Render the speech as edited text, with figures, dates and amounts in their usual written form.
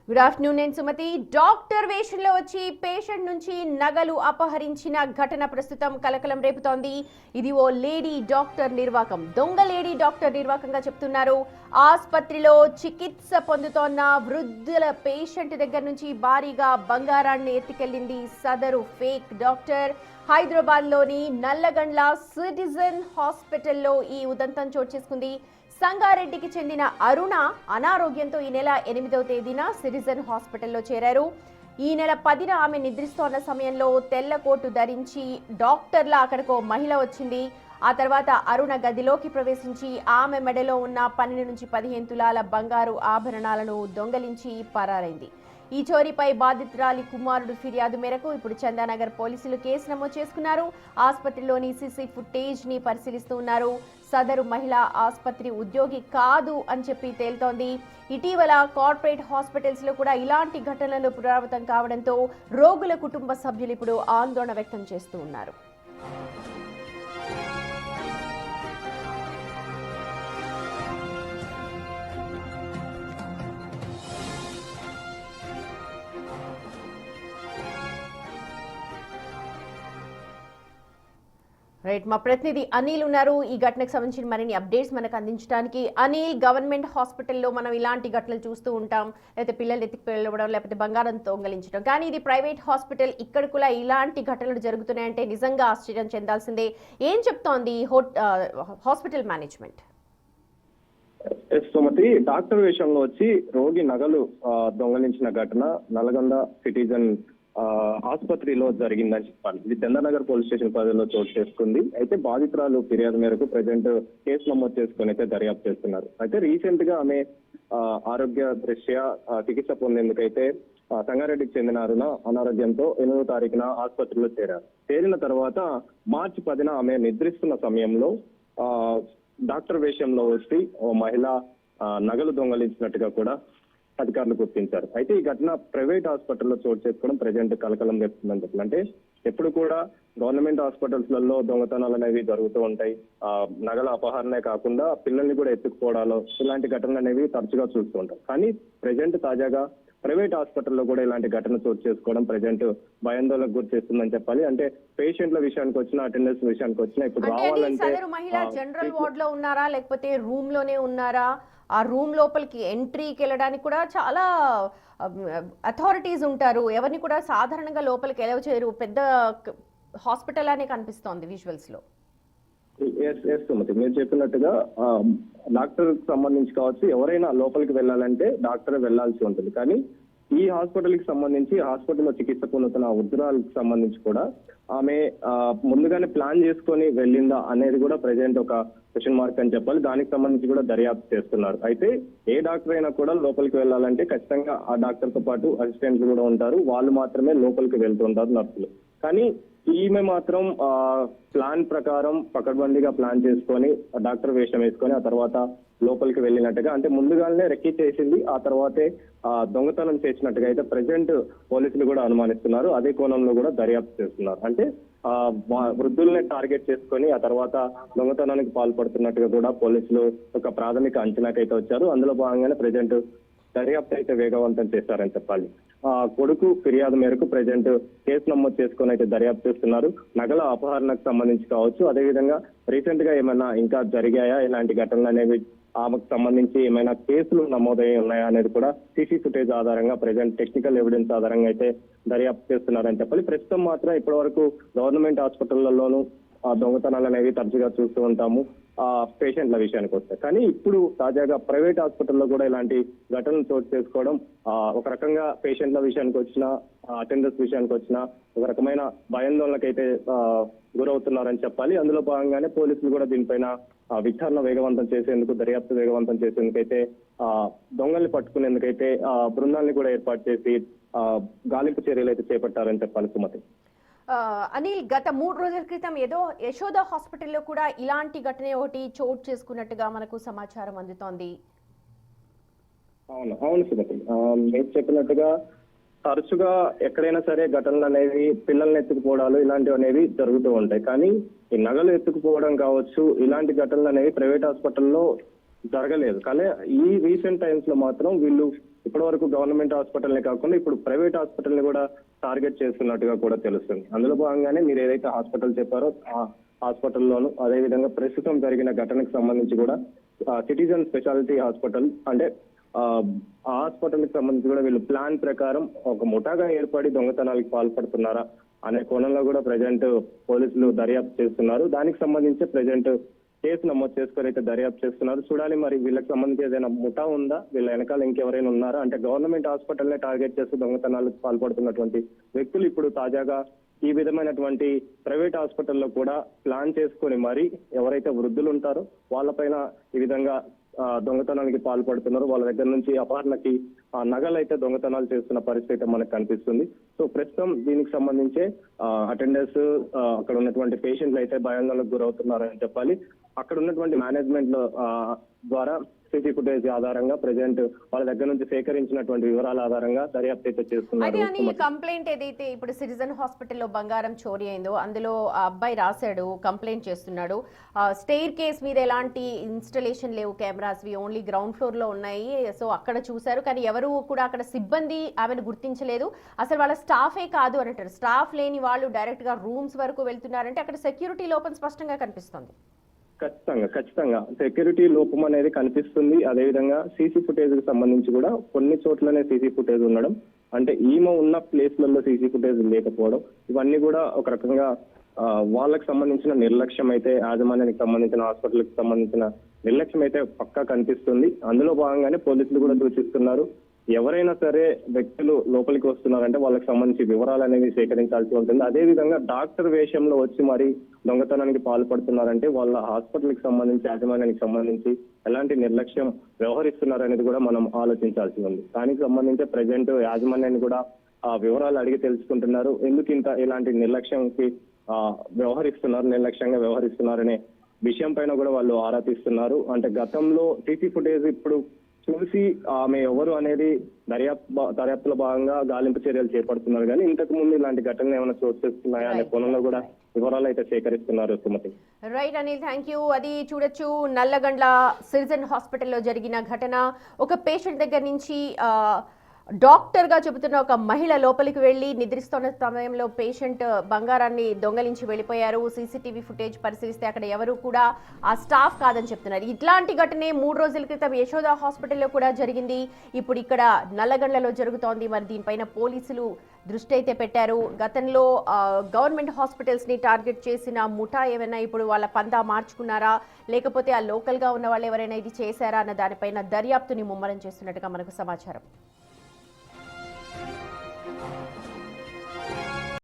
Good afternoon. నేను Sumathi. Doctor వేషంలో వచ్చి పేషెంట్ నుంచి నగలు అపహరించిన ఘటన ప్రస్తుతం కలకలం రేపుతోంది. ఇది ఓ లేడీ డాక్టర్ నిర్వాకం. దొంగ లేడీ డాక్టర్ నిర్వాకంగా చెప్తున్నారు. ఆసుపత్రిలో చికిత్స పొందుతోన్న వృద్ధుల పేషెంట్ దగ్గర నుంచి భారీగా బంగారాన్ని ఎత్తుకెళ్లింది సదరు ఫేక్ డాక్టర్. హైదరాబాద్లోని నల్లగండ్ల సిటిజన్ హాస్పిటల్లో ఈ ఉదంతం చోటు చేసుకుంది. సంగారెడ్డికి చెందిన అరుణ అనారోగ్యంతో ఈ నెల 8వ తేదీన సిటిజన్ హాస్పిటల్లో చేరారు. ఈ నెల 10న ఆమె నిద్రిస్తోన్న సమయంలో తెల్ల కోటు ధరించి డాక్టర్లా అక్కడికో మహిళ వచ్చింది. ఆ తర్వాత అరుణ గదిలోకి ప్రవేశించి ఆమె మెడలో ఉన్న 12 నుంచి 15 తులాల బంగారు ఆభరణాలను దొంగలించి పరారైంది. ఈ చోరీపై బాధితురాలి కుమారుడు ఫిర్యాదు మేరకు ఇప్పుడు చందానగర్ పోలీసులు కేసు నమోదు చేసుకున్నారు. ఆసుపత్రిలోని సీసీ ఫుటేజ్ ని పరిశీలిస్తూ ఉన్నారు. సదరు మహిళ ఆసుపత్రి ఉద్యోగి కాదు అని చెప్పి తేలుతోంది. ఇటీవల కార్పొరేట్ హాస్పిటల్స్ లో కూడా ఇలాంటి ఘటనలు పునరావృతం కావడంతో రోగుల కుటుంబ సభ్యులు ఇప్పుడు ఆందోళన వ్యక్తం చేస్తూ ఉన్నారు. రైట్, మా ప్రతినిధి అనిల్ ఉన్నారు ఈ ఘటనకు సంబంధించిన మరిన్ని అప్డేట్స్ మనకు అందించడానికి. అనిల్, గవర్నమెంట్ హాస్పిటల్లో మనం ఇలాంటి ఘటనలు చూస్తూ ఉంటాం, లేకపోతే పిల్లలు ఎత్తుకుపోవడం, లేకపోతే బంగారం దొంగలించడం. కానీ ఇది ప్రైవేట్ హాస్పిటల్, ఇక్కడ కూడా ఇలాంటి ఘటనలు జరుగుతున్నాయంటే నిజంగా ఆశ్చర్యం చెందాల్సిందే. ఏం చెప్తోంది హాస్పిటల్ మేనేజ్మెంట్? సుమతి, డాక్టర్ విషయంలో వచ్చి రోగి నగలు దొంగలించిన ఘటన నల్గొండ సిటిజన్ ఆసుపత్రిలో జరిగిందని చెప్పాలి. ఇది చందానగర్ పోలీస్ స్టేషన్ పరిధిలో చోటు చేసుకుంది. అయితే బాధితురాలు ఫిర్యాదు మేరకు ప్రజెంట్ కేసు నమోదు చేసుకుని అయితే దర్యాప్తు చేస్తున్నారు. అయితే రీసెంట్ గా ఆమె ఆరోగ్య దృష్ట్యా చికిత్స పొందేందుకైతే సంగారెడ్డికి చెందిన అరుణ అనారోగ్యంతో 8వ తారీఖున ఆసుపత్రిలో చేరారు. చేరిన తర్వాత మార్చి 10న ఆమె నిద్రిస్తున్న సమయంలో డాక్టర్ వేషంలో వచ్చి ఓ మహిళ నగలు దొంగలించినట్టుగా కూడా అధికారులు గుర్తించారు. అయితే ఈ ఘటన ప్రైవేట్ హాస్పిటల్లో చోటు చేసుకోవడం ప్రజెంట్ కలకలం రేపుతుందని చెప్పాలి. అంటే ఎప్పుడు కూడా గవర్నమెంట్ హాస్పిటల్స్ లలో దొంగతనాలు అనేవి జరుగుతూ ఉంటాయి. నగల అపహరణే కాకుండా పిల్లల్ని కూడా ఎత్తుకుపోవడాలు, ఇలాంటి ఘటనలు అనేవి తరచుగా చూస్తూ ఉంటాం. కానీ ప్రజెంట్ తాజాగా ప్రైవేట్ హాస్పిటల్లో కూడా ఇలాంటి ఘటన చోటు చేసుకోవడం ప్రజెంట్ భయాందోళనకు గురి చేస్తుందని చెప్పాలి. అంటే పేషెంట్ల విషయానికి వచ్చిన, అటెండెన్స్ విషయానికి వచ్చిన, ఇప్పుడు రావాలంటే మహిళ జనరల్ వార్డ్ లో ఉన్నారా లేకపోతే రూమ్ లోనే ఉన్నారా? ఆ రూమ్ లోపలికి ఎంట్రీకి వెళ్ళడానికి కూడా చాలా అథారిటీస్ ఉంటారు, ఎవరిని కూడా సాధారణంగా లోపలికి ఎలవ్ చేయరు. పెద్ద హాస్పిటల్ అనే కనిపిస్తోంది విజువల్స్ లో. సుమతి, మీరు చెప్పినట్టుగా డాక్టర్ సంబంధించి కావచ్చు, ఎవరైనా లోపలికి వెళ్ళాలంటే డాక్టర్ వెళ్లాల్సి ఉంటుంది. కానీ ఈ హాస్పిటల్ కి సంబంధించి హాస్పిటల్లో చికిత్స పొందుతున్న వృద్ధురాలకు సంబంధించి కూడా ఆమె ముందుగానే ప్లాన్ చేసుకొని వెళ్ళిందా అనేది కూడా ప్రజెంట్ ఒక క్వశ్చన్ మార్క్ అని చెప్పాలి. దానికి సంబంధించి కూడా దర్యాప్తు చేస్తున్నారు. అయితే ఏ డాక్టర్ అయినా కూడా లోపలికి వెళ్ళాలంటే ఖచ్చితంగా ఆ డాక్టర్ తో పాటు అసిస్టెంట్లు కూడా ఉంటారు, వాళ్ళు మాత్రమే లోపలికి వెళ్తుంటారు, నర్సులు. కానీ ఈమె మాత్రం ప్లాన్ ప్రకారం పకడ్బందీగా ప్లాన్ చేసుకొని డాక్టర్ వేషం వేసుకొని ఆ తర్వాత లోపలికి వెళ్ళినట్టుగా, అంటే ముందుగానే రెక్కి చేసింది, ఆ తర్వాతే దొంగతనం చేసినట్టుగా అయితే ప్రజెంట్ పోలీసులు కూడా అనుమానిస్తున్నారు. అదే కోణంలో కూడా దర్యాప్తు చేస్తున్నారు. అంటే వృద్ధుల్ని టార్గెట్ చేసుకొని ఆ తర్వాత దొంగతనానికి పాల్పడుతున్నట్టుగా కూడా పోలీసులు ఒక ప్రాథమిక అంచనాకైతే వచ్చారు. అందులో భాగంగానే ప్రజెంట్ దర్యాప్తు అయితే వేగవంతం చేశారని చెప్పాలి. కొడుకు ఫిర్యాదు మేరకు ప్రజెంట్ కేసు నమోదు చేసుకుని అయితే దర్యాప్తు చేస్తున్నారు. నగల అపహరణకు సంబంధించి కావచ్చు, అదేవిధంగా రీసెంట్ గా ఏమైనా ఇంకా జరిగాయా, ఇలాంటి ఘటనలు అనేవి ఆమెకు సంబంధించి ఏమైనా కేసులు నమోదై ఉన్నాయా అనేది కూడా సీసీ ఫుటేజ్ ఆధారంగా ప్రజెంట్ టెక్నికల్ ఎవిడెన్స్ ఆధారంగా అయితే దర్యాప్తు చేస్తున్నారని చెప్పాలి. ప్రస్తుతం మాత్రం ఇప్పటి వరకు గవర్నమెంట్ హాస్పిటళ్లలోనూ దొంగతనాలు అనేవి తరచుగా చూస్తూ ఉంటాము పేషెంట్ల విషయానికి వస్తే. కానీ ఇప్పుడు తాజాగా ప్రైవేట్ హాస్పిటల్లో కూడా ఇలాంటి ఘటనలు చోటు చేసుకోవడం ఒక రకంగా పేషెంట్ల విషయానికి వచ్చిన, అటెండర్స్ విషయానికి వచ్చిన ఒక రకమైన భయాందోళనకైతే గురవుతున్నారని చెప్పాలి. అందులో భాగంగానే పోలీసులు కూడా దీనిపైన విచారణ వేగవంతం చేసేందుకు, దర్యాప్తు వేగవంతం చేసేందుకైతే దొంగల్ని పట్టుకునేందుకైతే బృందాన్ని కూడా ఏర్పాటు చేసి గాలింపు చర్యలు అయితే చేపట్టారని చెప్పాలి. సుమతి, అనిల్, గత 3 రోజుల క్రితం ఏదో యశోద హాస్పిటల్లో కూడా ఇలాంటి ఘటన ఒకటి చోటు చేసుకున్నట్టుగా మనకు సమాచారం అందుతోంది. అవును సుమతి, మీరు చెప్పినట్టుగా తరచుగా ఎక్కడైనా సరే ఘటనలు అనేవి, పిల్లల్ని ఎత్తుకుపోవడాలు ఇలాంటివి అనేవి జరుగుతూ ఉంటాయి. కానీ ఈ నగలు ఎత్తుకుపోవడం కావచ్చు, ఇలాంటి ఘటనలు అనేవి ప్రైవేట్ హాస్పిటల్లో జరగలేదు. కానీ ఈ రీసెంట్ టైమ్స్ లో మాత్రం వీళ్ళు ఇప్పటి వరకు గవర్నమెంట్ హాస్పిటల్ని కాకుండా ఇప్పుడు ప్రైవేట్ హాస్పిటల్ని కూడా టార్గెట్ చేస్తున్నట్టుగా కూడా తెలుస్తుంది. అందులో భాగంగానే మీరు ఏదైతే హాస్పిటల్ చెప్పారో ఆ హాస్పిటల్లోను, అదేవిధంగా ప్రస్తుతం జరిగిన ఘటనకు సంబంధించి కూడా సిటిజన్ స్పెషాలిటీ హాస్పిటల్ అంటే ఆ హాస్పిటల్ కి సంబంధించి కూడా వీళ్ళు ప్లాన్ ప్రకారం ఒక ముఠాగా ఏర్పడి దొంగతనాలకు పాల్పడుతున్నారా అనే కోణంలో కూడా ప్రజెంట్ పోలీసులు దర్యాప్తు చేస్తున్నారు. దానికి సంబంధించి ప్రజెంట్ కేసు నమోదు చేసుకొని అయితే దర్యాప్తు చేస్తున్నారు. చూడాలి మరి వీళ్ళకి సంబంధించి ఏదైనా ముఠా ఉందా, వీళ్ళ వెనకాల ఇంకెవరైనా ఉన్నారా, అంటే గవర్నమెంట్ హాస్పిటల్నే టార్గెట్ చేస్తూ దొంగతనాలకు పాల్పడుతున్నటువంటి వ్యక్తులు ఇప్పుడు తాజాగా ఈ విధమైనటువంటి ప్రైవేట్ హాస్పిటల్లో కూడా ప్లాన్ చేసుకొని మరి ఎవరైతే వృద్ధులు ఉంటారో వాళ్ళపైన ఈ విధంగా దొంగతనానికి పాల్పడుతున్నారు. వాళ్ళ దగ్గర నుంచి అపహరణకి నగలైతే దొంగతనాలు చేస్తున్న పరిస్థితి మనకు కనిపిస్తుంది. సో ప్రస్తుతం దీనికి సంబంధించే అటెండర్స్ అక్కడ ఉన్నటువంటి పేషెంట్లు అయితే భయాందోళనకు గురవుతున్నారని చెప్పాలి. అక్కడ ఉన్నటువంటి మేనేజ్మెంట్ లో ద్వారా సీసీ ఫుటేజ్ ఆధారంగా ప్రజెంట్ వాళ్ళ దగ్గర నుంచి సేకరించినటువంటి వివరాల ఆధారంగా దర్యాప్తు అయితే చేస్తున్నారు. కంప్లైంట్ ఏదైతే ఇప్పుడు సిటిజన్ హాస్పిటల్లో బంగారం చోరీ అయిందో అందులో ఆ అబ్బాయి రాశాడు, కంప్లైంట్ చేస్తున్నాడు. స్టెయిర్ కేస్ మీద ఎలాంటి ఇన్స్టలేషన్ లేవు, కెమెరాస్ ఓన్లీ గ్రౌండ్ ఫ్లోర్ లో ఉన్నాయి. సో అక్కడ చూశారు, కానీ ఎవరు కూడా అక్కడ సిబ్బంది ఆమెను గుర్తించలేదు. అసలు వాళ్ళ స్టాఫే కాదు అని అంటారు. స్టాఫ్ లేని వాళ్ళు డైరెక్ట్ గా రూమ్స్ వరకు వెళ్తున్నారంటే అక్కడ సెక్యూరిటీ లోపం స్పష్టంగా కనిపిస్తుంది. ఖచ్చితంగా సెక్యూరిటీ లోపం అనేది కనిపిస్తుంది. అదేవిధంగా సీసీ ఫుటేజ్ కి సంబంధించి కూడా కొన్ని చోట్లనే సీసీ ఫుటేజ్ ఉండడం, అంటే ఈమె ఉన్న ప్లేస్లలో సీసీ ఫుటేజ్ లేకపోవడం, ఇవన్నీ కూడా ఒక రకంగా వాళ్ళకి సంబంధించిన నిర్లక్ష్యం అయితే, యాజమాన్యానికి సంబంధించిన హాస్పిటల్కి సంబంధించిన నిర్లక్ష్యం అయితే పక్కా కనిపిస్తుంది. అందులో భాగంగానే పోలీసులు కూడా సూచిస్తున్నారు, ఎవరైనా సరే వ్యక్తులు లోపలికి వస్తున్నారంటే వాళ్ళకి సంబంధించి వివరాలు అనేవి సేకరించాల్సి ఉంటుంది. అదేవిధంగా డాక్టర్ వేషంలో వచ్చి మరి దొంగతనానికి పాల్పడుతున్నారంటే వాళ్ళ హాస్పిటల్కి సంబంధించి, యాజమాన్యానికి సంబంధించి ఎలాంటి నిర్లక్ష్యం వ్యవహరిస్తున్నారనేది కూడా మనం ఆలోచించాల్సి ఉంది. దానికి సంబంధించి ప్రజెంట్ యాజమాన్యాన్ని కూడా ఆ వివరాలు అడిగి తెలుసుకుంటున్నారు. ఎందుకు ఇలాంటి నిర్లక్ష్యంకి నిర్లక్ష్యంగా వ్యవహరిస్తున్నారనే విషయం పైన కూడా వాళ్ళు ఆరా తీస్తున్నారు. అంటే గతంలో సీసీ ఫుటేజ్ ఇప్పుడు చూసి ఆమె ఎవరు అనేది దర్యాప్తులో భాగంగా గాలింపు చర్యలు చేపడుతున్నారు. కానీ ఇంతకు ముందు ఇలాంటి ఘటనలు ఏమైనా చోటు చేసుకున్నాయా అనే కోణంలో కూడా వివరాలు అయితే సేకరిస్తున్నారు. Sumathi. Right Anil, thank you. అది చూడొచ్చు, నల్లగండ్ల సిటిజన్ హాస్పిటల్లో జరిగిన ఘటన. ఒక పేషెంట్ దగ్గర నుంచి డాక్టర్గా చెబుతున్న ఒక మహిళ లోపలికి వెళ్ళి నిద్రిస్తున్న సమయంలో పేషెంట్ బంగారాన్ని దొంగలించి వెళ్ళిపోయారు. సీసీటీవీ ఫుటేజ్ పరిశీలిస్తే అక్కడ ఎవరు కూడా ఆ స్టాఫ్ కాదని చెప్తున్నారు. ఇట్లాంటి ఘటనే 3 రోజుల క్రితం యశోద హాస్పిటల్లో కూడా జరిగింది. ఇప్పుడు ఇక్కడ నల్లగండ్లలో జరుగుతోంది. మరి దీనిపైన పోలీసులు దృష్టి అయితే పెట్టారు. గతంలో గవర్నమెంట్ హాస్పిటల్స్ ని టార్గెట్ చేసిన ముఠా ఏమైనా ఇప్పుడు వాళ్ళ పందా మార్చుకున్నారా, లేకపోతే ఆ లోకల్ గా ఉన్న వాళ్ళు ఎవరైనా ఇది చేశారా అన్న దానిపైన దర్యాప్తుని ముమ్మరం చేస్తున్నట్టుగా మనకు సమాచారం.